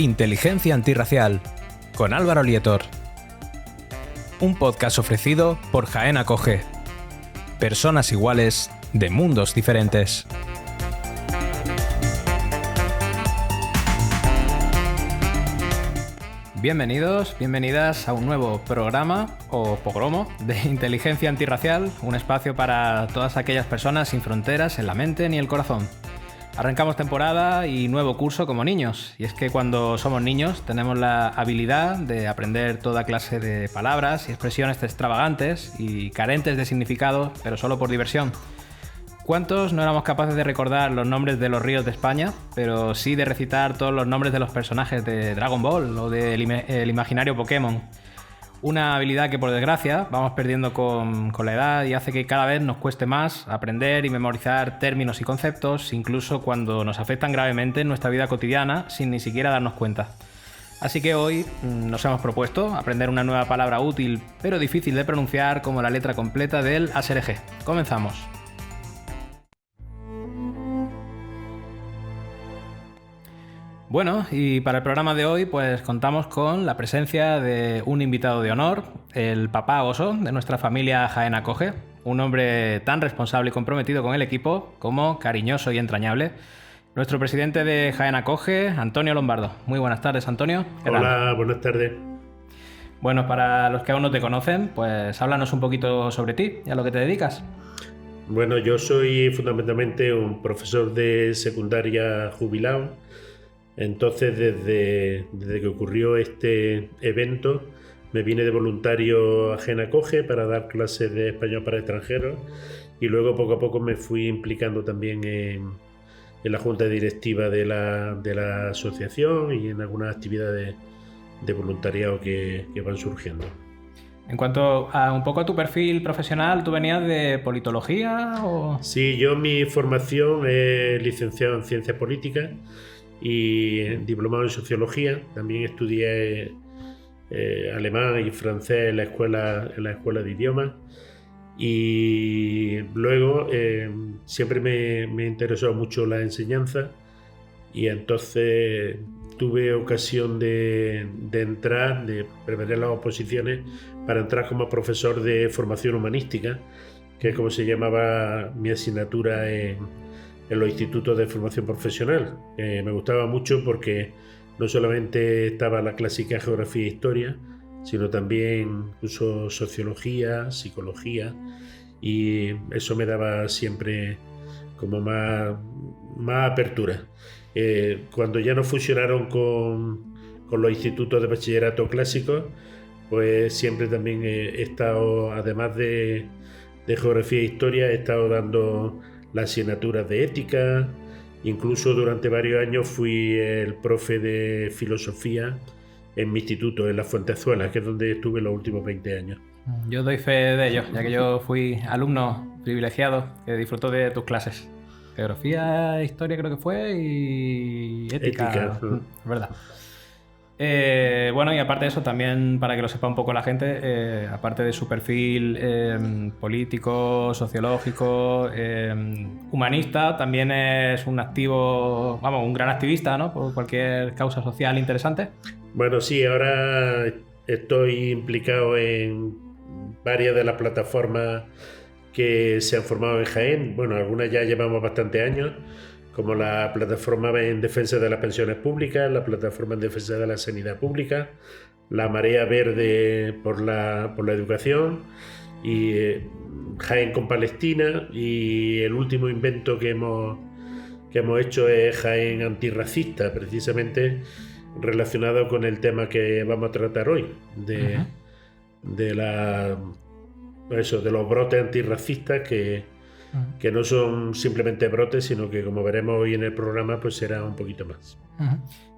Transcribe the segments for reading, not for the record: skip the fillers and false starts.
Inteligencia Antirracial, con Álvaro Lietor. Un podcast ofrecido por Jaén Acoge. Personas iguales de mundos diferentes. Bienvenidos, bienvenidas a un nuevo programa o pogromo de Inteligencia Antirracial, un espacio para todas aquellas personas sin fronteras en la mente ni el corazón. Arrancamos temporada y nuevo curso como niños, y es que cuando somos niños tenemos la habilidad de aprender toda clase de palabras y expresiones extravagantes y carentes de significado, pero solo por diversión. ¿Cuántos no éramos capaces de recordar los nombres de los ríos de España, pero sí de recitar todos los nombres de los personajes de Dragon Ball o del imaginario Pokémon? Una habilidad que, por desgracia, vamos perdiendo con la edad y hace que cada vez nos cueste más aprender y memorizar términos y conceptos, incluso cuando nos afectan gravemente en nuestra vida cotidiana sin ni siquiera darnos cuenta. Así que hoy nos hemos propuesto aprender una nueva palabra útil pero difícil de pronunciar como la letra completa del ASRG. Comenzamos. Bueno, y para el programa de hoy pues contamos con la presencia de un invitado de honor, el papá oso de nuestra familia Jaén Acoge, un hombre tan responsable y comprometido con el equipo como cariñoso y entrañable. Nuestro presidente de Jaén Acoge, Antonio Lombardo. Muy buenas tardes, Antonio. Hola, buenas tardes. Bueno, para los que aún no te conocen, pues háblanos un poquito sobre ti y a lo que te dedicas. Bueno, yo soy fundamentalmente un profesor de secundaria jubilado. Entonces, desde que ocurrió este evento, me vine de voluntario a Jaén Acoge para dar clases de español para extranjeros y luego poco a poco me fui implicando también en la junta directiva de la asociación y en algunas actividades de voluntariado que van surgiendo. En cuanto a un poco a tu perfil profesional, ¿tú venías de politología o...? Sí, yo mi formación es licenciado en Ciencias Políticas y diplomado en Sociología. También estudié alemán y francés en la escuela de idiomas. Y luego siempre me interesó mucho la enseñanza y entonces tuve ocasión de entrar, de preparar las oposiciones para entrar como profesor de formación humanística, que es como se llamaba mi asignatura en los institutos de formación profesional. Me gustaba mucho porque no solamente estaba la clásica geografía e historia, sino también incluso sociología, psicología, y eso me daba siempre como más apertura. Cuando ya no fusionaron con los institutos de bachillerato clásicos, pues siempre también he estado, además de geografía e historia, he estado dando las asignaturas de ética. Incluso durante varios años fui el profe de filosofía en mi instituto, en La Fuentezuela, que es donde estuve los últimos 20 años. Yo doy fe de ello, ya que yo fui alumno privilegiado que disfrutó de tus clases. Geografía, historia creo que fue y ética. ¿Verdad? Bueno, y aparte de eso, también para que lo sepa un poco la gente, aparte de su perfil político, sociológico, humanista, también es un activo, vamos, un gran activista, ¿no? Por cualquier causa social interesante. Bueno, sí, ahora estoy implicado en varias de las plataformas que se han formado en Jaén. Bueno, algunas ya llevamos bastantes años, como la plataforma en defensa de las pensiones públicas, la plataforma en defensa de la sanidad pública, la Marea Verde por la educación y Jaén con Palestina, y el último invento que hemos hecho es Jaén Antirracista, precisamente relacionado con el tema que vamos a tratar hoy, de los brotes antirracistas que no son simplemente brotes, sino que, como veremos hoy en el programa, pues será un poquito más.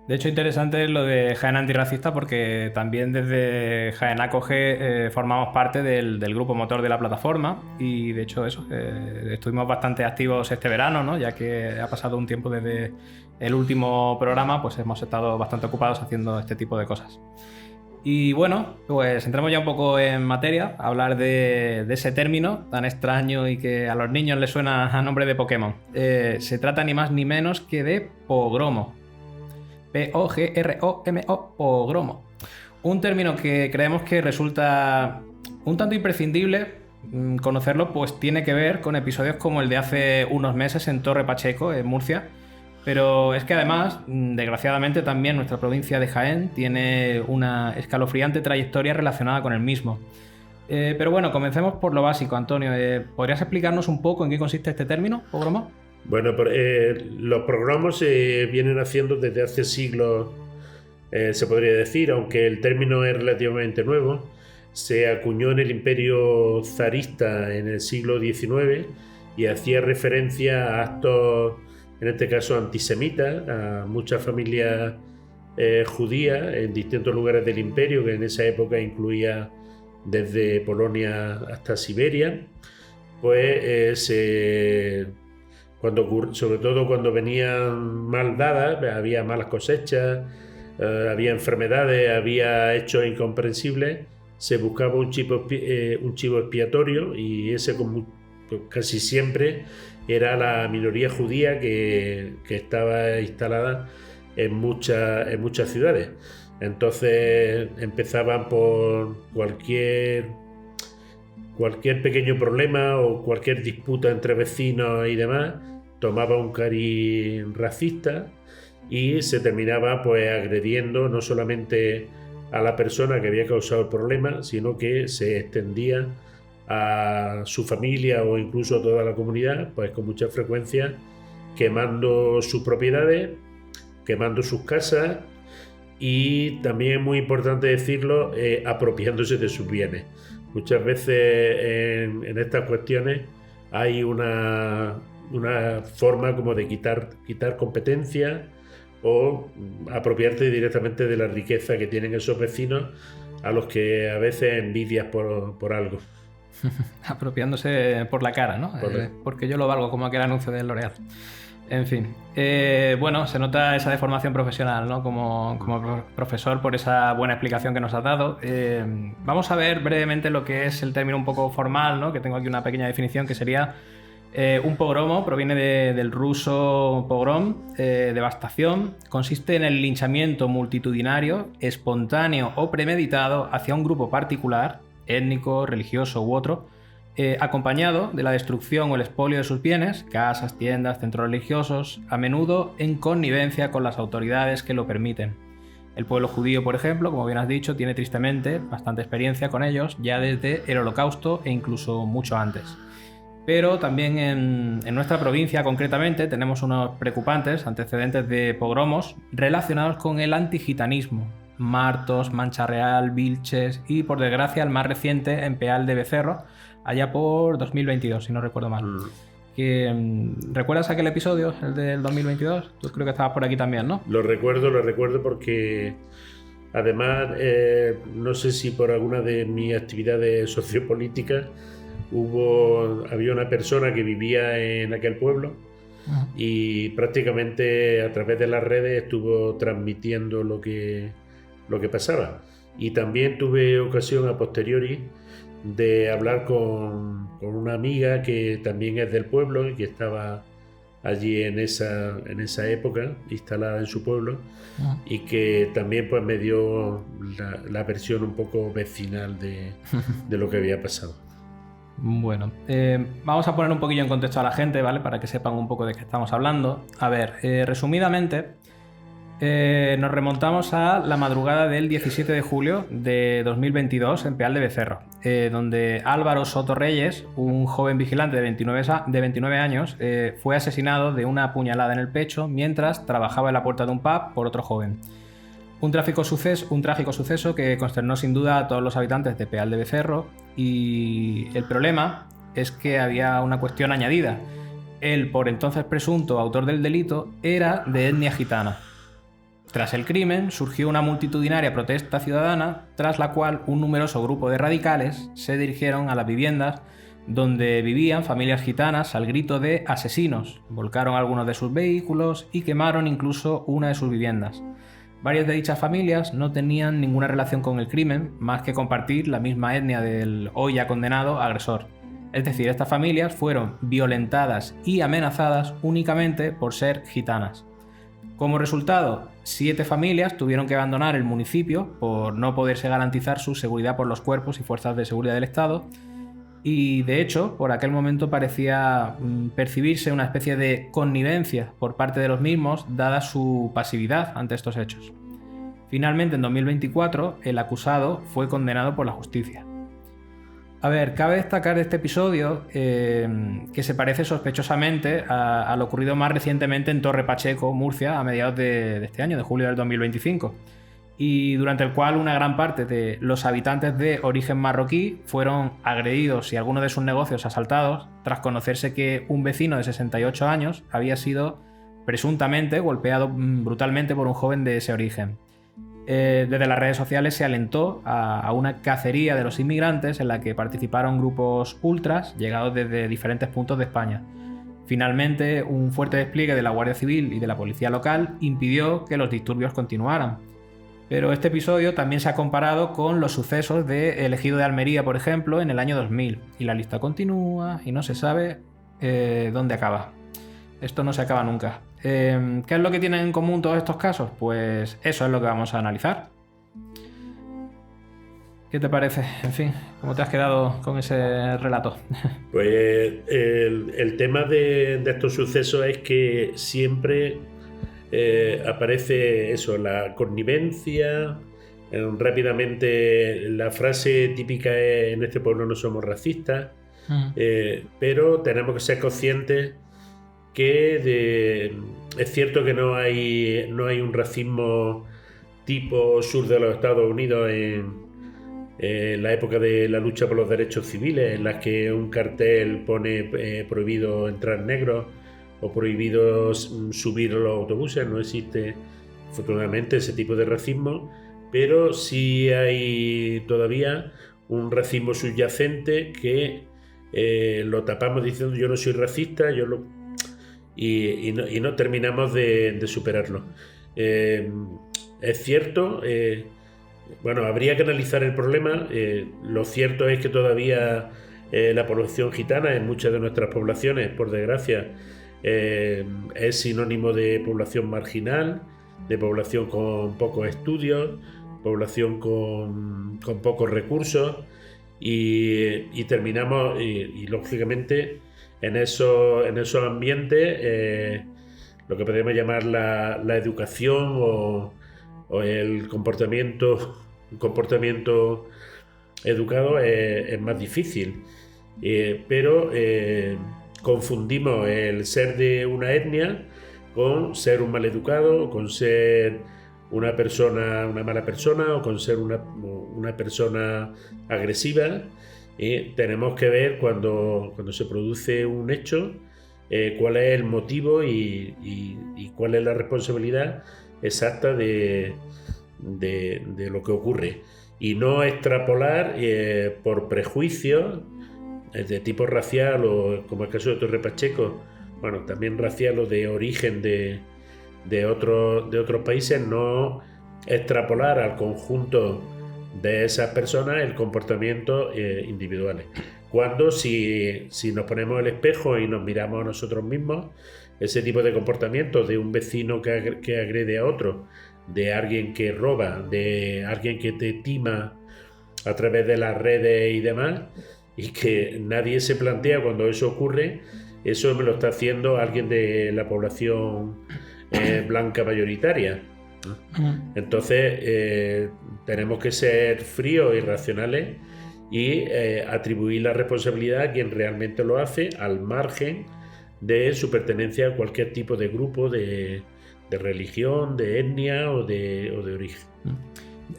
De hecho, interesante lo de Jaén Antirracista porque también desde Jaén Acoge formamos parte del grupo motor de la plataforma y, de hecho, estuvimos bastante activos este verano, ¿no? Ya que ha pasado un tiempo desde el último programa, pues hemos estado bastante ocupados haciendo este tipo de cosas. Y bueno, pues entramos ya un poco en materia, a hablar de ese término tan extraño y que a los niños les suena a nombre de Pokémon. Se trata ni más ni menos que de pogromo. P-O-G-R-O-M-O, pogromo. Un término que creemos que resulta un tanto imprescindible conocerlo, pues tiene que ver con episodios como el de hace unos meses en Torre Pacheco, en Murcia. Pero es que además, desgraciadamente, también nuestra provincia de Jaén tiene una escalofriante trayectoria relacionada con el mismo. Pero bueno, comencemos por lo básico, Antonio. ¿Podrías explicarnos un poco en qué consiste este término, pogromo? Bueno, los pogromos se vienen haciendo desde hace siglos, se podría decir, aunque el término es relativamente nuevo. Se acuñó en el Imperio zarista en el siglo XIX y hacía referencia a actos, en este caso antisemitas, a muchas familias judías en distintos lugares del imperio, que en esa época incluía desde Polonia hasta Siberia. Pues sobre todo cuando venían mal dadas, había malas cosechas, había enfermedades, había hechos incomprensibles, se buscaba un chivo expiatorio, y ese casi siempre era la minoría judía que estaba instalada en muchas ciudades. Entonces empezaban por cualquier pequeño problema o cualquier disputa entre vecinos y demás, tomaba un cariz racista y se terminaba pues agrediendo no solamente a la persona que había causado el problema, sino que se extendía a su familia o incluso a toda la comunidad, pues con mucha frecuencia quemando sus propiedades, quemando sus casas y también es muy importante decirlo, apropiándose de sus bienes. Muchas veces en estas cuestiones hay una forma como de quitar competencia o apropiarte directamente de la riqueza que tienen esos vecinos a los que a veces envidias por algo. Apropiándose por la cara, ¿no? Porque yo lo valgo, como aquel anuncio de L'Oréal. En fin, bueno, se nota esa deformación profesional, ¿no? Como profesor, por esa buena explicación que nos has dado. Vamos a ver brevemente lo que es el término un poco formal, ¿no? Que tengo aquí una pequeña definición que sería un pogromo, proviene del ruso pogrom, devastación. Consiste en el linchamiento multitudinario, espontáneo o premeditado hacia un grupo particular, étnico, religioso u otro, acompañado de la destrucción o el expolio de sus bienes, casas, tiendas, centros religiosos, a menudo en connivencia con las autoridades que lo permiten. El pueblo judío, por ejemplo, como bien has dicho, tiene tristemente bastante experiencia con ellos ya desde el Holocausto e incluso mucho antes. Pero también en nuestra provincia concretamente tenemos unos preocupantes antecedentes de pogromos relacionados con el antigitanismo. Martos, Mancha Real, Vilches y, por desgracia, el más reciente en Peal de Becerro, allá por 2022, si no recuerdo mal. ¿Recuerdas aquel episodio, el del 2022? Tú creo que estabas por aquí también, ¿no? Lo recuerdo porque además, no sé si por alguna de mis actividades sociopolíticas había una persona que vivía en aquel pueblo y prácticamente a través de las redes estuvo transmitiendo lo que pasaba. Y también tuve ocasión a posteriori de hablar con una amiga que también es del pueblo y que estaba allí en esa época instalada en su pueblo y que también pues me dio la versión un poco vecinal de lo que había pasado. Bueno, vamos a poner un poquillo en contexto a la gente, ¿vale? Para que sepan un poco de qué estamos hablando. A ver, resumidamente, nos remontamos a la madrugada del 17 de julio de 2022 en Peal de Becerro, donde Álvaro Soto Reyes, un joven vigilante de 29 años, fue asesinado de una puñalada en el pecho mientras trabajaba en la puerta de un pub por otro joven. Un trágico suceso que consternó sin duda a todos los habitantes de Peal de Becerro, y el problema es que había una cuestión añadida. El por entonces presunto autor del delito era de etnia gitana. Tras el crimen surgió una multitudinaria protesta ciudadana, tras la cual un numeroso grupo de radicales se dirigieron a las viviendas donde vivían familias gitanas al grito de asesinos, volcaron algunos de sus vehículos y quemaron incluso una de sus viviendas. Varias de dichas familias no tenían ninguna relación con el crimen, más que compartir la misma etnia del hoy ya condenado agresor. Es decir, estas familias fueron violentadas y amenazadas únicamente por ser gitanas. Como resultado, 7 familias tuvieron que abandonar el municipio por no poderse garantizar su seguridad por los cuerpos y fuerzas de seguridad del Estado. Y de hecho, por aquel momento parecía percibirse una especie de connivencia por parte de los mismos, dada su pasividad ante estos hechos. Finalmente, en 2024, el acusado fue condenado por la justicia. A ver, cabe destacar de este episodio que se parece sospechosamente a lo ocurrido más recientemente en Torre Pacheco, Murcia, a mediados de este año, de julio del 2025. Y durante el cual una gran parte de los habitantes de origen marroquí fueron agredidos y algunos de sus negocios asaltados tras conocerse que un vecino de 68 años había sido presuntamente golpeado brutalmente por un joven de ese origen. Desde las redes sociales se alentó a una cacería de los inmigrantes en la que participaron grupos ultras llegados desde diferentes puntos de España. Finalmente, un fuerte despliegue de la Guardia Civil y de la policía local impidió que los disturbios continuaran. Pero este episodio también se ha comparado con los sucesos del Ejido de Almería, por ejemplo, en el año 2000. Y la lista continúa y no se sabe dónde acaba. Esto no se acaba nunca. ¿Qué es lo que tienen en común todos estos casos? Pues eso es lo que vamos a analizar. ¿Qué te parece? En fin, ¿cómo te has quedado con ese relato? Pues el tema de estos sucesos es que siempre aparece eso, la connivencia. Rápidamente la frase típica es: en este pueblo no somos racistas. Pero tenemos que ser conscientes que es cierto que no hay un racismo tipo sur de los Estados Unidos en la época de la lucha por los derechos civiles, en las que un cartel pone prohibido entrar negros o prohibido subir a los autobuses. No existe, afortunadamente, ese tipo de racismo, pero sí hay todavía un racismo subyacente que lo tapamos diciendo yo no soy racista, y no terminamos de superarlo. Es cierto, bueno, habría que analizar el problema. Lo cierto es que todavía la población gitana en muchas de nuestras poblaciones, por desgracia, es sinónimo de población marginal, de población con pocos estudios, población con pocos recursos, y terminamos, y lógicamente, en esos ambientes, lo que podemos llamar la educación o el comportamiento educado es más difícil. Pero confundimos el ser de una etnia con ser un maleducado, con ser una mala persona, o con ser una persona agresiva. Tenemos que ver cuando se produce un hecho, cuál es el motivo y cuál es la responsabilidad exacta de lo que ocurre, y no extrapolar por prejuicios de tipo racial, o como el caso de Torre Pacheco, bueno, también racial o de origen de otros países, no extrapolar al conjunto de esas personas el comportamiento individuales. Cuando si nos ponemos el espejo y nos miramos a nosotros mismos, ese tipo de comportamiento de un vecino que agrede a otro, de alguien que roba, de alguien que te tima a través de las redes y demás, y que nadie se plantea cuando eso ocurre, eso me lo está haciendo alguien de la población blanca mayoritaria. Entonces tenemos que ser fríos y racionales y atribuir la responsabilidad a quien realmente lo hace, al margen de su pertenencia a cualquier tipo de grupo, de religión, de etnia o de origen.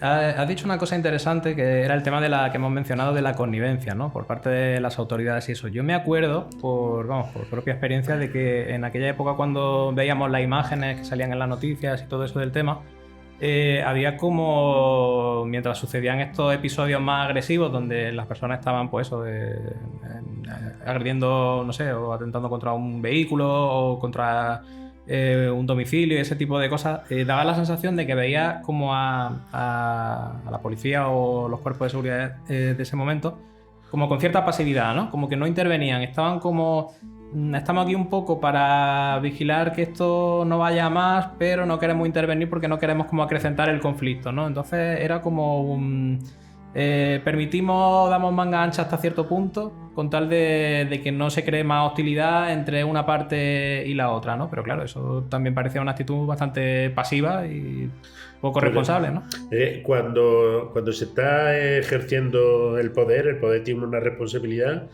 Has dicho una cosa interesante, que era el tema de la que hemos mencionado, de la connivencia, ¿no?, por parte de las autoridades y eso. Yo me acuerdo, por propia experiencia, de que en aquella época, cuando veíamos las imágenes que salían en las noticias y todo eso del tema, había como, mientras sucedían estos episodios más agresivos, donde las personas estaban, pues eso, agrediendo, no sé, o atentando contra un vehículo o contra un domicilio y ese tipo de cosas, daba la sensación de que veía como a la policía o los cuerpos de seguridad de ese momento como con cierta pasividad, ¿no? Como que no intervenían, estaban como estamos aquí un poco para vigilar que esto no vaya a más, pero no queremos intervenir porque no queremos como acrecentar el conflicto, ¿no? Entonces era como permitimos, damos manga ancha hasta cierto punto, con tal de que no se cree más hostilidad entre una parte y la otra, ¿no? Pero claro, eso también parecía una actitud bastante pasiva y poco responsable, ¿no? Cuando se está ejerciendo el poder tiene una responsabilidad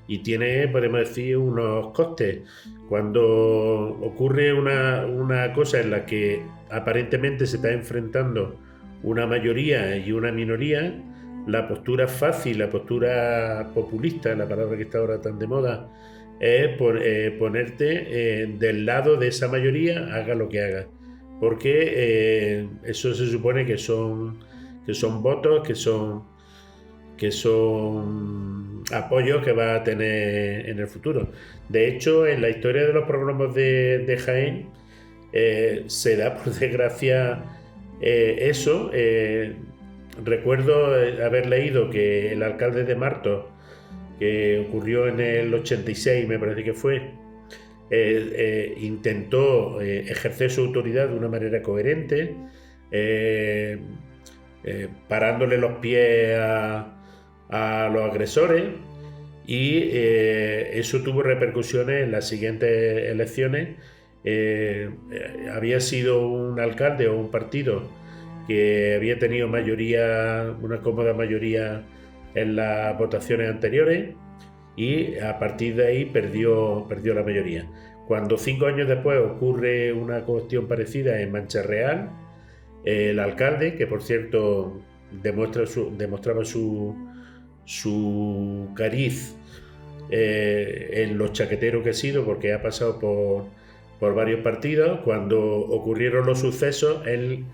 y tiene, podemos decir, unos costes. Cuando ocurre una cosa en la que aparentemente se está enfrentando una mayoría y una minoría, la postura fácil, la postura populista, la palabra que está ahora tan de moda, es ponerte del lado de esa mayoría, haga lo que haga. Porque eso se supone que son votos, que son apoyos que va a tener en el futuro. De hecho, en la historia de los programas de Jaén se da, por desgracia, eso. Recuerdo haber leído que el alcalde de Martos, que ocurrió en el 86, me parece que fue, intentó ejercer su autoridad de una manera coherente, parándole los pies a los agresores, y eso tuvo repercusiones en las siguientes elecciones. Había sido un alcalde o un partido que había tenido mayoría, una cómoda mayoría en las votaciones anteriores, y a partir de ahí perdió la mayoría. Cuando 5 años después ocurre una cuestión parecida en Mancha Real, el alcalde, que por cierto demostraba su cariz en los chaqueteros que ha sido, porque ha pasado por varios partidos, cuando ocurrieron los sucesos, él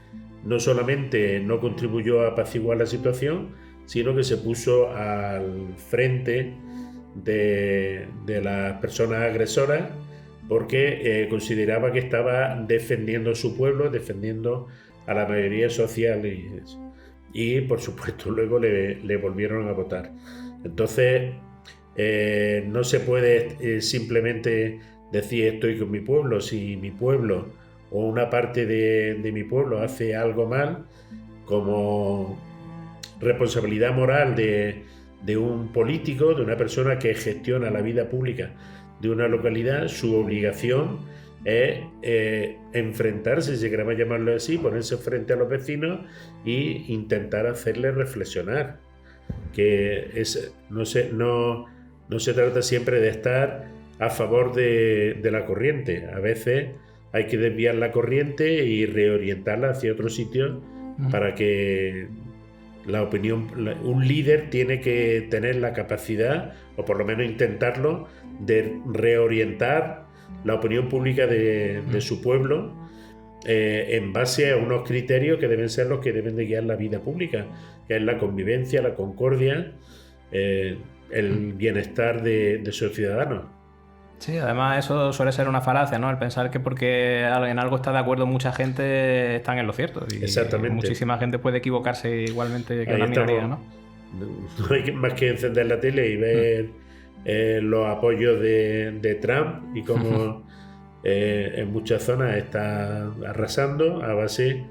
no solamente no contribuyó a apaciguar la situación, sino que se puso al frente de las personas agresoras, porque consideraba que estaba defendiendo a su pueblo, defendiendo a la mayoría social, y por supuesto luego le volvieron a votar. Entonces no se puede simplemente decir estoy con mi pueblo. Si mi pueblo o una parte de mi pueblo hace algo mal, como responsabilidad moral de un político, de una persona que gestiona la vida pública de una localidad, su obligación es enfrentarse, si queremos llamarlo así, ponerse frente a los vecinos e intentar hacerles reflexionar. Que no se trata siempre de estar a favor de la corriente. A veces hay que desviar la corriente y reorientarla hacia otro sitio para que la opinión, un líder tiene que tener la capacidad, o por lo menos intentarlo, de reorientar la opinión pública de su pueblo en base a unos criterios que deben ser los que deben de guiar la vida pública, que es la convivencia, la concordia, el bienestar de sus ciudadanos. Sí, además eso suele ser una falacia, ¿no? El pensar que porque en algo está de acuerdo mucha gente están en lo cierto. Y exactamente. Muchísima gente puede equivocarse igualmente que ahí una minoría, ¿no? No hay más que encender la tele y ver los apoyos de Trump y cómo en muchas zonas está arrasando a base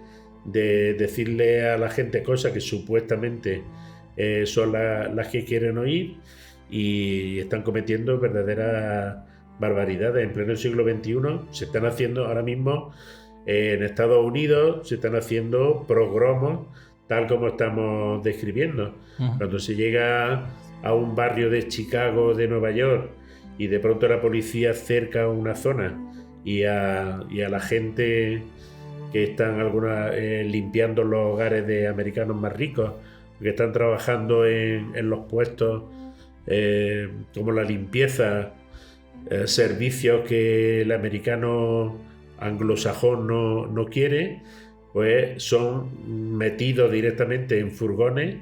de decirle a la gente cosas que supuestamente son las que quieren oír, y están cometiendo verdaderas barbaridades. En pleno siglo XXI se están haciendo ahora mismo en Estados Unidos, se están haciendo progromos tal como estamos describiendo. Cuando se llega a un barrio de Chicago, de Nueva York, y de pronto la policía cerca una zona y a la gente que están limpiando los hogares de americanos más ricos, que están trabajando en los puestos como la limpieza, servicios que el americano anglosajón no quiere, pues son metidos directamente en furgones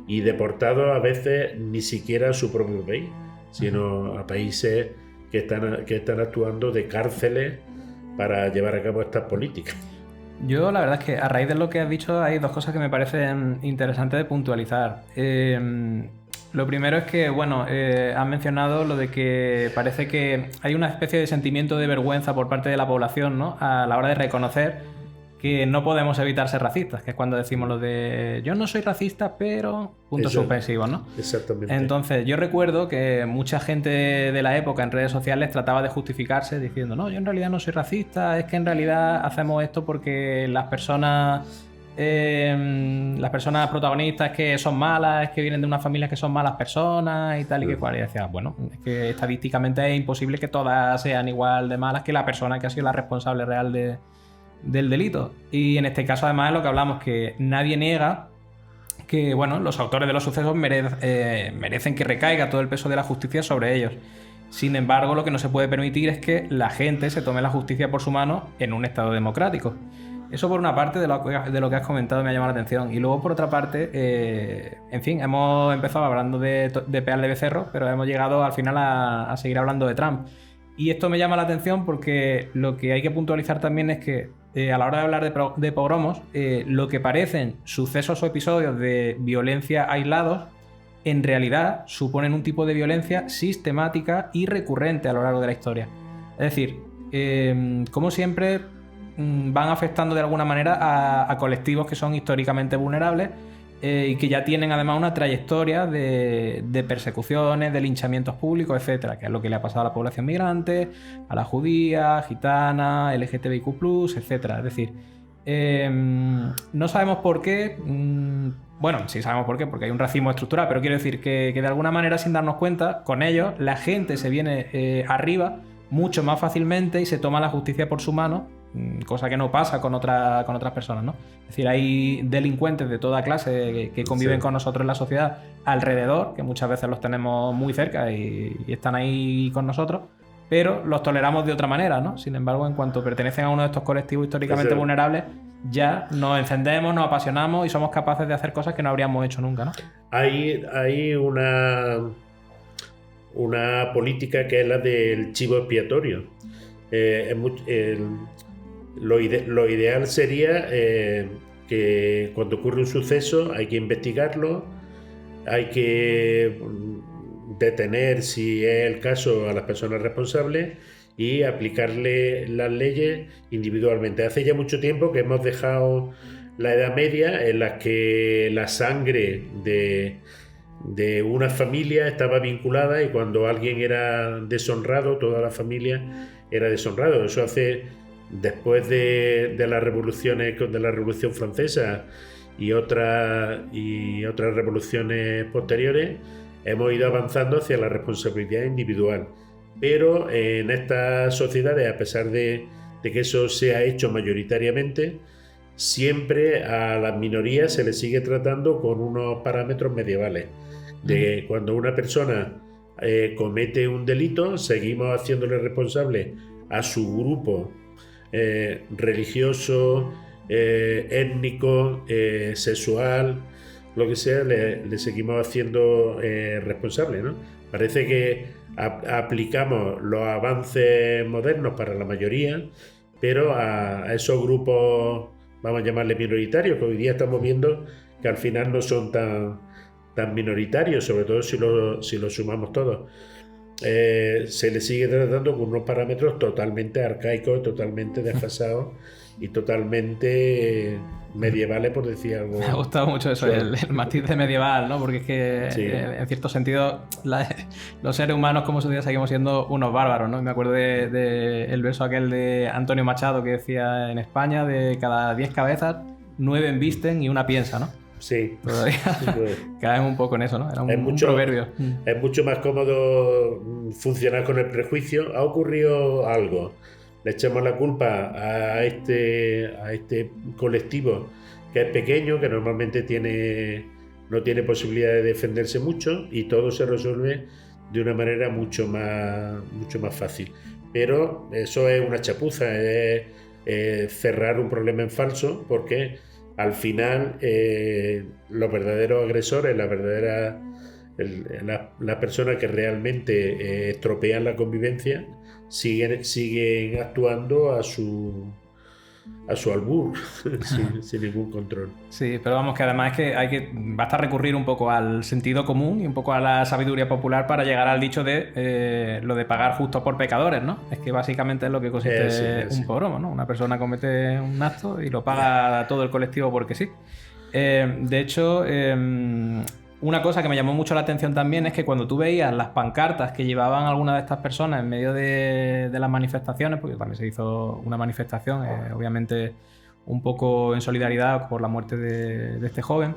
y deportados a veces ni siquiera a su propio país, sino a países que están actuando de cárceles para llevar a cabo estas políticas. Yo la verdad es que a raíz de lo que has dicho hay dos cosas que me parecen interesantes de puntualizar. Lo primero es que, bueno, has mencionado lo de que parece que hay una especie de sentimiento de vergüenza por parte de la población, ¿no? A la hora de reconocer que no podemos evitar ser racistas, que es cuando decimos lo de yo no soy racista, pero puntos suspensivos, ¿no? Exactamente. Entonces, yo recuerdo que mucha gente de la época en redes sociales trataba de justificarse diciendo no, yo en realidad no soy racista, es que en realidad hacemos esto porque las personas protagonistas que son malas, es que vienen de unas familias que son malas personas y tal y que cual. Y decía, bueno, es que estadísticamente es imposible que todas sean igual de malas que la persona que ha sido la responsable real del delito. Y en este caso además es lo que hablamos, que nadie niega que, bueno, los autores de los sucesos merecen que recaiga todo el peso de la justicia sobre ellos. Sin embargo, lo que no se puede permitir es que la gente se tome la justicia por su mano en un estado democrático. Eso por una parte de lo que has comentado me ha llamado la atención. Y luego por otra parte, en fin, hemos empezado hablando de Peal de Becerro, pero hemos llegado al final a seguir hablando de Trump. Y esto me llama la atención porque lo que hay que puntualizar también es que a la hora de hablar de pogromos, lo que parecen sucesos o episodios de violencia aislados, en realidad suponen un tipo de violencia sistemática y recurrente a lo largo de la historia. Es decir, como siempre, van afectando de alguna manera a colectivos que son históricamente vulnerables y que ya tienen además una trayectoria de persecuciones, de linchamientos públicos, etcétera, que es lo que le ha pasado a la población migrante, a la judía, gitana, LGTBIQ+, etcétera. Es decir, no sabemos por qué, bueno, sí sabemos por qué, porque hay un racismo estructural, pero quiero decir que de alguna manera, sin darnos cuenta, con ellos la gente se viene arriba mucho más fácilmente y se toma la justicia por su mano, cosa que no pasa con otras personas, ¿no? Es decir, hay delincuentes de toda clase que conviven con nosotros en la sociedad alrededor, que muchas veces los tenemos muy cerca y están ahí con nosotros, pero los toleramos de otra manera, ¿no? Sin embargo, en cuanto pertenecen a uno de estos colectivos históricamente vulnerables, ya nos encendemos, nos apasionamos y somos capaces de hacer cosas que no habríamos hecho nunca, ¿no? Hay una política que es la del chivo expiatorio. Lo ideal sería que cuando ocurre un suceso hay que investigarlo, hay que detener, si es el caso, a las personas responsables y aplicarle las leyes individualmente. Hace ya mucho tiempo que hemos dejado la Edad Media en la que la sangre de una familia estaba vinculada y cuando alguien era deshonrado, toda la familia era deshonrado. Eso hace, después de las revoluciones, de la Revolución Francesa y otras revoluciones posteriores, hemos ido avanzando hacia la responsabilidad individual. Pero en estas sociedades, a pesar de que eso se ha hecho mayoritariamente, siempre a las minorías se les sigue tratando con unos parámetros medievales. De cuando una persona comete un delito, seguimos haciéndole responsable a su grupo religioso, étnico, sexual, lo que sea, le seguimos haciendo responsable, ¿no? Parece que aplicamos los avances modernos para la mayoría, pero a esos grupos, vamos a llamarle minoritarios, que hoy día estamos viendo que al final no son tan minoritarios, sobre todo si lo sumamos todos. Se les sigue tratando con unos parámetros totalmente arcaicos, totalmente desfasados y totalmente medievales, por decir algo. Me ha gustado mucho eso, el matiz de medieval, ¿no? Porque es que sí, en cierto sentido los seres humanos como sociedad seguimos siendo unos bárbaros, ¿no? Me acuerdo de el verso aquel de Antonio Machado que decía: en España de cada 10 cabezas 9 embisten y una piensa, ¿no? Sí. Todavía caemos un poco en eso, ¿no? Era un proverbio. Es mucho más cómodo funcionar con el prejuicio. Ha ocurrido algo, le echamos la culpa a este colectivo que es pequeño, que normalmente no tiene posibilidad de defenderse mucho, y todo se resuelve de una manera mucho más fácil. Pero eso es una chapuza, es cerrar un problema en falso, porque al final los verdaderos agresores, las personas que realmente estropean la convivencia siguen actuando a su a su albur, sin ningún control. Sí, pero vamos, que además es que basta recurrir un poco al sentido común y un poco a la sabiduría popular para llegar al dicho de lo de pagar justo por pecadores, ¿no? Es que básicamente es lo que consiste un pogromo, ¿no? Una persona comete un acto y lo paga todo el colectivo porque sí. De hecho, una cosa que me llamó mucho la atención también es que cuando tú veías las pancartas que llevaban algunas de estas personas en medio de las manifestaciones, porque también se hizo una manifestación, obviamente un poco en solidaridad por la muerte de este joven,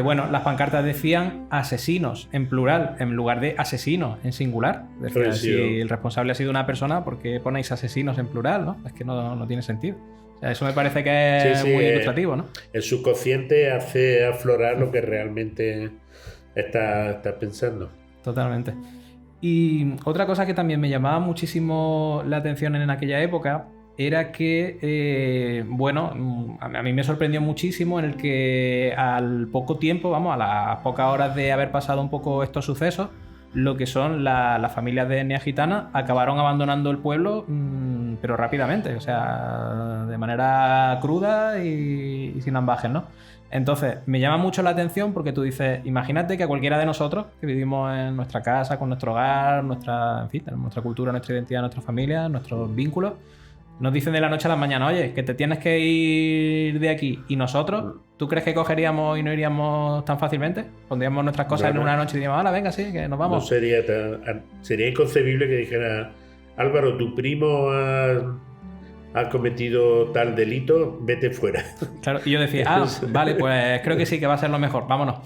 bueno, las pancartas decían asesinos en plural, en lugar de asesinos en singular. Decía, si el responsable ha sido una persona, ¿por qué ponéis asesinos en plural? ¿No? Es que no tiene sentido. O sea, eso me parece que es muy ilustrativo, ¿no? El subconsciente hace aflorar lo que realmente está pensando. Totalmente. Y otra cosa que también me llamaba muchísimo la atención en aquella época era que, bueno, a mí me sorprendió muchísimo en el que al poco tiempo, vamos, a las pocas horas de haber pasado un poco estos sucesos, lo que son las familias de etnia gitana acabaron abandonando el pueblo, pero rápidamente, o sea, de manera cruda y sin ambajes, ¿no? Entonces, me llama mucho la atención porque tú dices, imagínate que a cualquiera de nosotros que vivimos en nuestra casa, con nuestro hogar, en fin, nuestra cultura, nuestra identidad, nuestra familia, nuestros vínculos, nos dicen de la noche a la mañana, oye, que te tienes que ir de aquí. ¿Y nosotros? ¿Tú crees que cogeríamos y no iríamos tan fácilmente? ¿Pondríamos nuestras cosas en una noche y diríamos, hala, venga, sí, que nos vamos? No sería inconcebible que dijera, Álvaro, tu primo ha cometido tal delito, vete fuera. Claro, y yo decía, vale, pues creo que sí, que va a ser lo mejor, vámonos.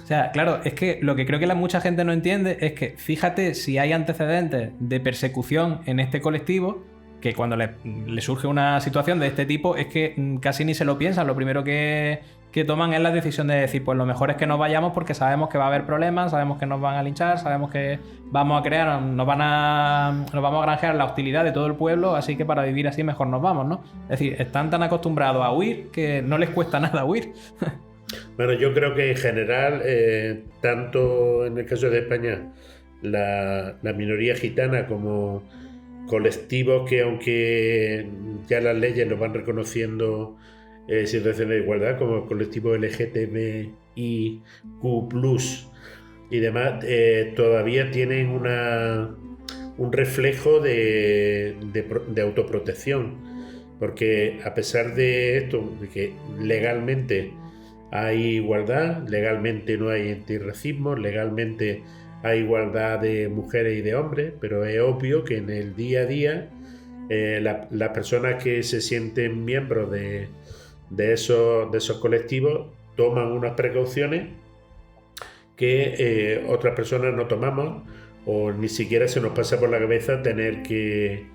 O sea, claro, es que lo que creo que mucha gente no entiende es que, fíjate si hay antecedentes de persecución en este colectivo, que cuando le surge una situación de este tipo es que casi ni se lo piensan. Lo primero que toman es la decisión de decir, pues lo mejor es que nos vayamos porque sabemos que va a haber problemas, sabemos que nos van a linchar, sabemos que vamos a vamos a granjear la hostilidad de todo el pueblo, así que para vivir así mejor nos vamos, ¿no? Es decir, están tan acostumbrados a huir que no les cuesta nada huir. Bueno, yo creo que en general, tanto en el caso de España, la minoría gitana como colectivos que, aunque ya las leyes los van reconociendo situaciones de igualdad, como el colectivo LGTBIQ+, y demás, todavía tienen un reflejo de autoprotección, porque a pesar de esto, de que legalmente hay igualdad, legalmente no hay antirracismo, legalmente hay igualdad de mujeres y de hombres, pero es obvio que en el día a día las personas que se sienten miembros de esos colectivos toman unas precauciones que otras personas no tomamos, o ni siquiera se nos pasa por la cabeza tener que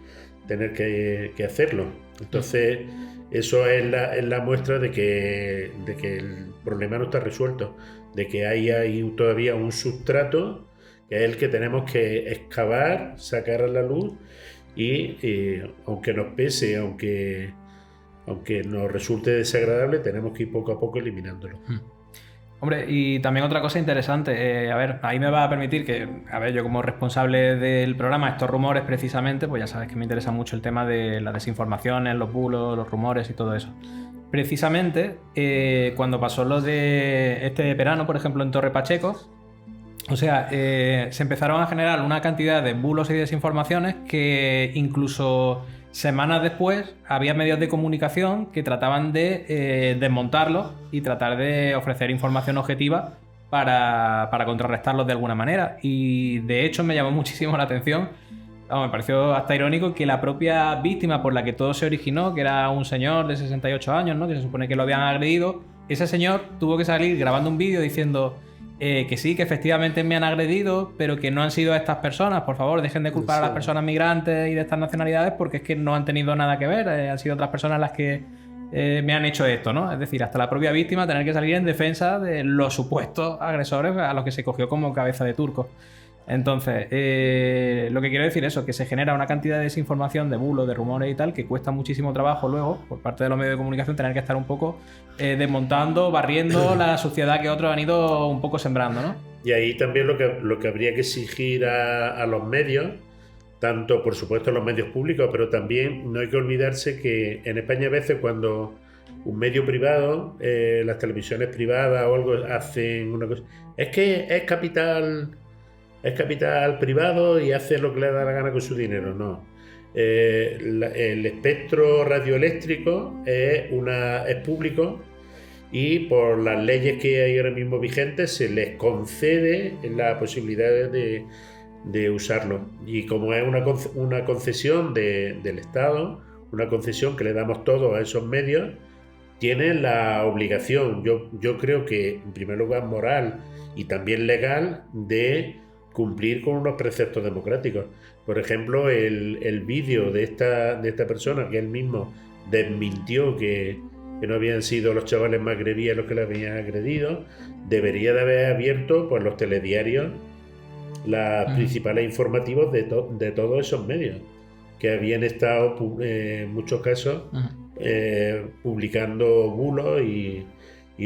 hacerlo. Entonces eso es la muestra de que el problema no está resuelto, de que hay todavía un sustrato que es el que tenemos que excavar, sacar a la luz y aunque nos pese, aunque nos resulte desagradable, tenemos que ir poco a poco eliminándolo. Hombre, y también otra cosa interesante, a ver, ahí me va a permitir que, a ver, yo como responsable del programa, estos rumores precisamente, pues ya sabes que me interesa mucho el tema de las desinformaciones, los bulos, los rumores y todo eso. Precisamente, cuando pasó lo de este verano, por ejemplo, en Torre Pacheco, o sea, se empezaron a generar una cantidad de bulos y desinformaciones que incluso semanas después había medios de comunicación que trataban de desmontarlos y tratar de ofrecer información objetiva para contrarrestarlos de alguna manera. Y de hecho me llamó muchísimo la atención, me pareció hasta irónico que la propia víctima por la que todo se originó, que era un señor de 68 años, ¿no?, que se supone que lo habían agredido, ese señor tuvo que salir grabando un vídeo diciendo que sí, que efectivamente me han agredido, pero que no han sido estas personas. Por favor, dejen de culpar a las personas migrantes y de estas nacionalidades porque es que no han tenido nada que ver, han sido otras personas las que me han hecho esto, ¿no? Es decir, hasta la propia víctima tener que salir en defensa de los supuestos agresores a los que se cogió como cabeza de turco. Entonces, lo que quiero decir es eso, que se genera una cantidad de desinformación, de bulos, de rumores y tal, que cuesta muchísimo trabajo luego, por parte de los medios de comunicación, tener que estar un poco desmontando, barriendo la suciedad que otros han ido un poco sembrando, ¿no? Y ahí también lo que habría que exigir a los medios tanto por supuesto los medios públicos, pero también no hay que olvidarse que en España a veces cuando un medio privado, las televisiones privadas o algo hacen una cosa, es que es capital privado y hace lo que le da la gana con su dinero, no. El espectro radioeléctrico es público y por las leyes que hay ahora mismo vigentes se les concede la posibilidad de usarlo. Y como es una concesión del Estado, una concesión que le damos todos a esos medios, tienen la obligación, yo creo que en primer lugar moral y también legal, de cumplir con unos preceptos democráticos. Por ejemplo, el vídeo de esta persona que él mismo desmintió que no habían sido los chavales magrebíes los que le habían agredido, debería de haber abierto pues, los telediarios, los principales informativos de todos esos medios, que habían estado en muchos casos publicando bulos y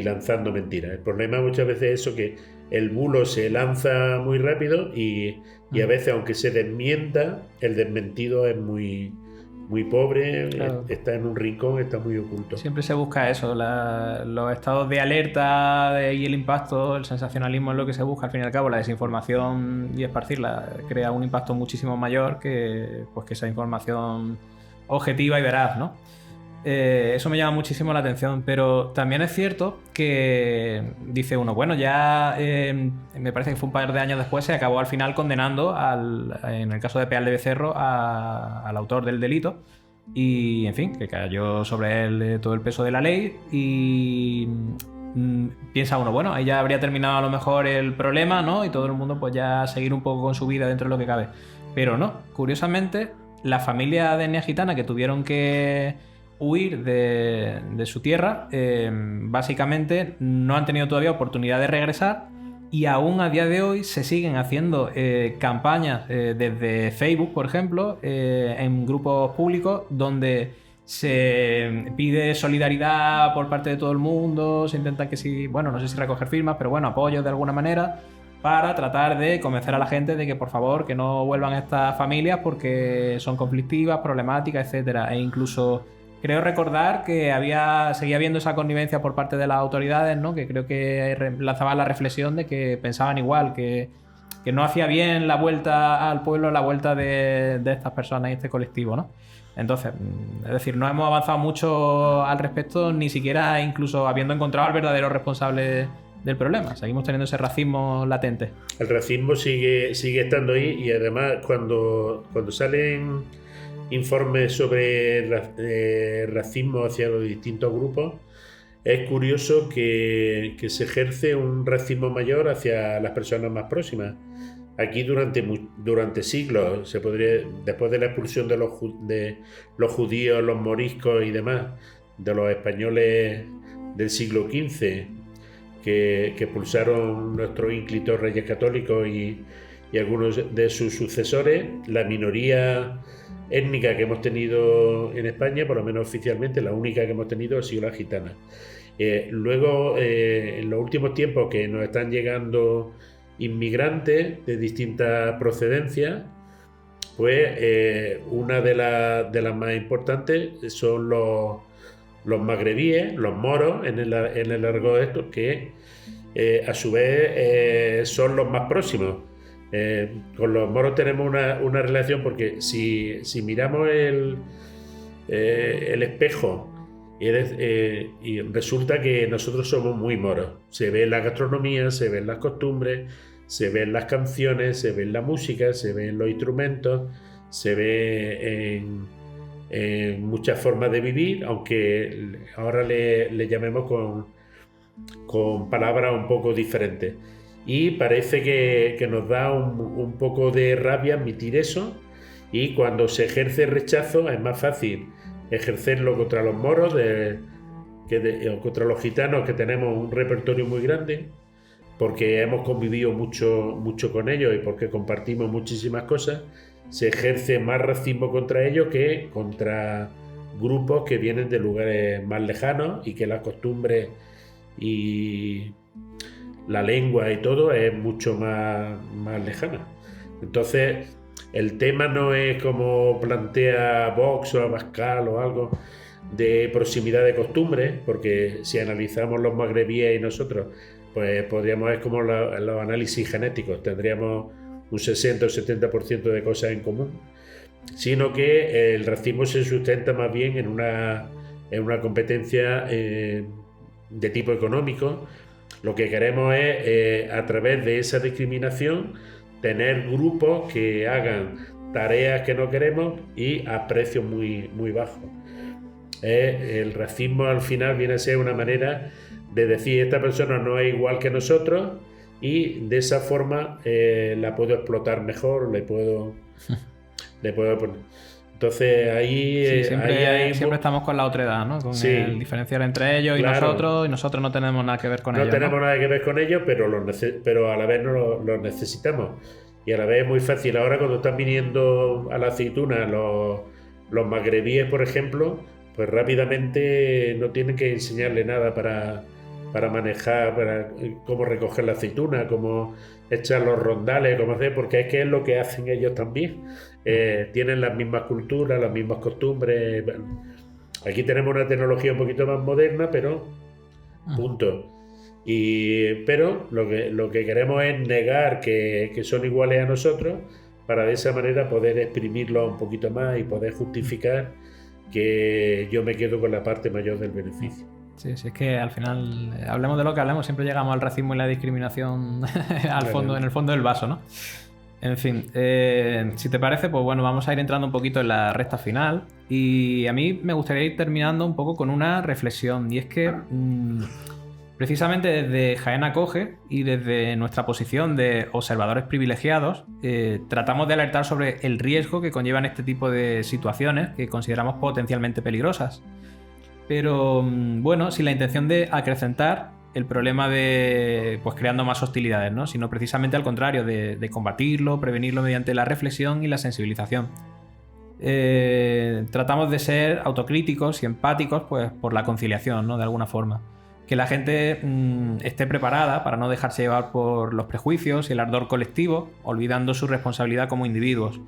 lanzando mentiras. El problema muchas veces es eso, que el bulo se lanza muy rápido y a veces, aunque se desmienta, el desmentido es muy pobre, claro. Está en un rincón, está muy oculto. Siempre se busca eso, los estados de alerta y el impacto, el sensacionalismo es lo que se busca. Al fin y al cabo, la desinformación y esparcirla crea un impacto muchísimo mayor que esa información objetiva y veraz, ¿no? Eso me llama muchísimo la atención, pero también es cierto que dice uno, bueno, ya me parece que fue un par de años después, se acabó al final condenando en el caso de Peal de Becerro al autor del delito y, en fin, que cayó sobre él todo el peso de la ley y piensa uno, bueno, ahí ya habría terminado a lo mejor el problema, ¿no? Y todo el mundo pues ya seguir un poco con su vida dentro de lo que cabe, pero no, curiosamente, la familia de etnia gitana que tuvieron que huir de su tierra, básicamente no han tenido todavía oportunidad de regresar y aún a día de hoy se siguen haciendo campañas desde Facebook, por ejemplo, en grupos públicos donde se pide solidaridad por parte de todo el mundo, se intenta que sí, bueno, no sé si recoger firmas, pero bueno, apoyo de alguna manera para tratar de convencer a la gente de que por favor que no vuelvan estas familias porque son conflictivas, problemáticas, etcétera, e incluso creo recordar que seguía habiendo esa connivencia por parte de las autoridades, ¿no? Que creo que lanzaban la reflexión de que pensaban igual, que no hacía bien la vuelta al pueblo, la vuelta de estas personas y este colectivo, ¿no? Entonces, es decir, no hemos avanzado mucho al respecto, ni siquiera incluso habiendo encontrado al verdadero responsable del problema. Seguimos teniendo ese racismo latente. El racismo sigue estando ahí y además cuando salen informes sobre racismo hacia los distintos grupos, es curioso que se ejerce un racismo mayor hacia las personas más próximas. Aquí durante siglos, después de la expulsión de los judíos, los moriscos y demás, de los españoles del siglo XV, que expulsaron nuestros ínclitos reyes católicos y algunos de sus sucesores, la minoría étnica que hemos tenido en España, por lo menos oficialmente, la única que hemos tenido ha sido la gitana. Luego, en los últimos tiempos que nos están llegando inmigrantes de distintas procedencias, pues una de las más importantes son los magrebíes, los moros, en el argot de estos, que a su vez son los más próximos. Con los moros tenemos una relación porque si miramos el espejo y resulta que nosotros somos muy moros. Se ve en la gastronomía, se ven las costumbres, se ven las canciones, se ve en la música, se ven los instrumentos, se ve en muchas formas de vivir, aunque ahora le llamemos con palabras un poco diferentes. Y parece que nos da un poco de rabia admitir eso, y cuando se ejerce rechazo es más fácil ejercerlo contra los moros o contra los gitanos, que tenemos un repertorio muy grande porque hemos convivido mucho con ellos y porque compartimos muchísimas cosas. Se ejerce más racismo contra ellos que contra grupos que vienen de lugares más lejanos y que las costumbres y la lengua y todo es mucho más lejana. Entonces, el tema no es como plantea Vox o Abascal o algo de proximidad de costumbres, porque si analizamos los magrebíes y nosotros, pues podríamos ver como los análisis genéticos, tendríamos un 60 o 70% de cosas en común, sino que el racismo se sustenta más bien en una competencia de tipo económico. Lo que queremos es, a través de esa discriminación, tener grupos que hagan tareas que no queremos y a precios muy, muy bajos. El racismo al final viene a ser una manera de decir esta persona no es igual que nosotros y de esa forma la puedo explotar mejor, le puedo poner. Entonces ahí, sí, siempre estamos con la otredad, ¿no? Con el diferenciar entre ellos y nosotros no tenemos nada que ver con ellos. No tenemos nada que ver con ellos, pero a la vez no los necesitamos. Y a la vez es muy fácil. Ahora cuando están viniendo a la aceituna los magrebíes, por ejemplo, pues rápidamente no tienen que enseñarle nada para manejar, para cómo recoger la aceituna, cómo echar los rondales, cómo hacer, porque es que es lo que hacen ellos también. Tienen las mismas culturas, las mismas costumbres. Aquí tenemos una tecnología un poquito más moderna, pero punto. Pero lo que queremos es negar que son iguales a nosotros para de esa manera poder exprimirlo un poquito más y poder justificar que yo me quedo con la parte mayor del beneficio. Sí, es que al final, hablemos de lo que hablemos, siempre llegamos al racismo y la discriminación en el fondo del vaso, ¿no? En fin, si te parece, pues bueno, vamos a ir entrando un poquito en la recta final y a mí me gustaría ir terminando un poco con una reflexión, y es que precisamente desde Jaén Acoge y desde nuestra posición de observadores privilegiados tratamos de alertar sobre el riesgo que conllevan este tipo de situaciones que consideramos potencialmente peligrosas. Pero bueno, sin la intención de acrecentar el problema de pues creando más hostilidades, ¿no? Sino precisamente al contrario, de combatirlo, prevenirlo mediante la reflexión y la sensibilización. Tratamos de ser autocríticos y empáticos pues, por la conciliación, ¿no? De alguna forma. Que la gente esté preparada para no dejarse llevar por los prejuicios y el ardor colectivo, olvidando su responsabilidad como individuos.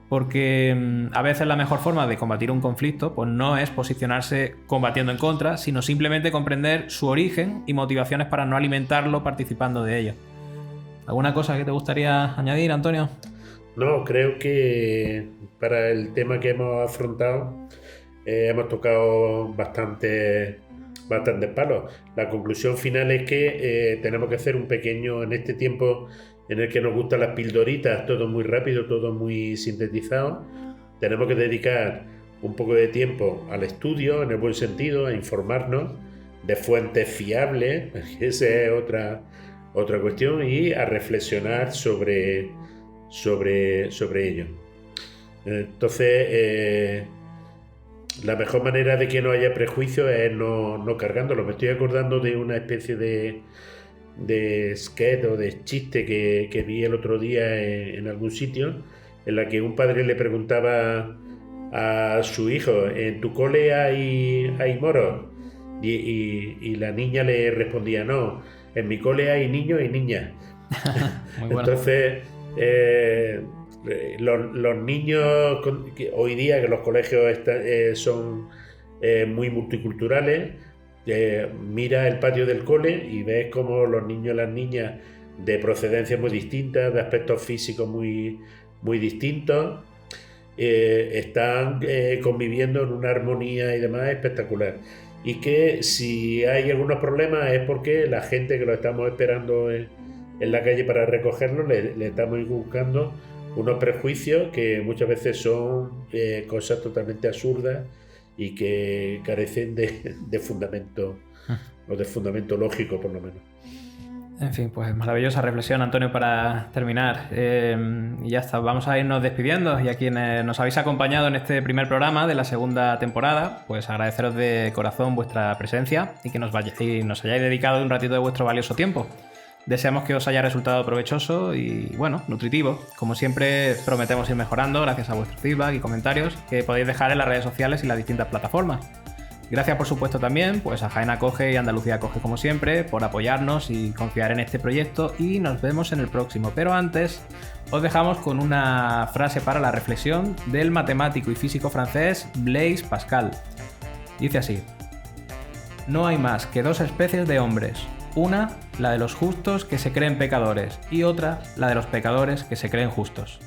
Porque a veces la mejor forma de combatir un conflicto pues no es posicionarse combatiendo en contra, sino simplemente comprender su origen y motivaciones para no alimentarlo participando de ello. ¿Alguna cosa que te gustaría añadir, Antonio? No, creo que para el tema que hemos afrontado hemos tocado bastante palos. La conclusión final es que tenemos que hacer un pequeño, en este tiempo en el que nos gustan las pildoritas, todo muy rápido, todo muy sintetizado, tenemos que dedicar un poco de tiempo al estudio, en el buen sentido, a informarnos de fuentes fiables, esa es otra cuestión, y a reflexionar sobre ello. Entonces, la mejor manera de que no haya prejuicios es no cargándolo. Me estoy acordando de una especie de sketch o de chiste que vi el otro día en algún sitio, en la que un padre le preguntaba a su hijo: ¿en tu cole hay moros? Y la niña le respondía: no, en mi cole hay niños y niñas. Muy bueno. Entonces los niños hoy día, que los colegios son muy multiculturales, mira el patio del cole y ves como los niños y las niñas de procedencias muy distintas, de aspectos físicos muy, muy distintos, están conviviendo en una armonía y demás espectacular. Y que si hay algunos problemas es porque la gente que lo estamos esperando en la calle para recogerlo le estamos buscando unos prejuicios que muchas veces son cosas totalmente absurdas y que carecen de fundamento, o de fundamento lógico, por lo menos. En fin, pues maravillosa reflexión, Antonio, para terminar. Y ya está, vamos a irnos despidiendo. Y a quienes nos habéis acompañado en este primer programa de la segunda temporada, pues agradeceros de corazón vuestra presencia y que nos hayáis dedicado un ratito de vuestro valioso tiempo. Deseamos que os haya resultado provechoso y, bueno, nutritivo. Como siempre, prometemos ir mejorando gracias a vuestro feedback y comentarios que podéis dejar en las redes sociales y las distintas plataformas. Gracias por supuesto también pues a Jaén Acoge y Andalucía Acoge como siempre por apoyarnos y confiar en este proyecto, y nos vemos en el próximo. Pero antes os dejamos con una frase para la reflexión del matemático y físico francés Blaise Pascal. Dice así: no hay más que dos especies de hombres, una la de los justos que se creen pecadores y otra la de los pecadores que se creen justos.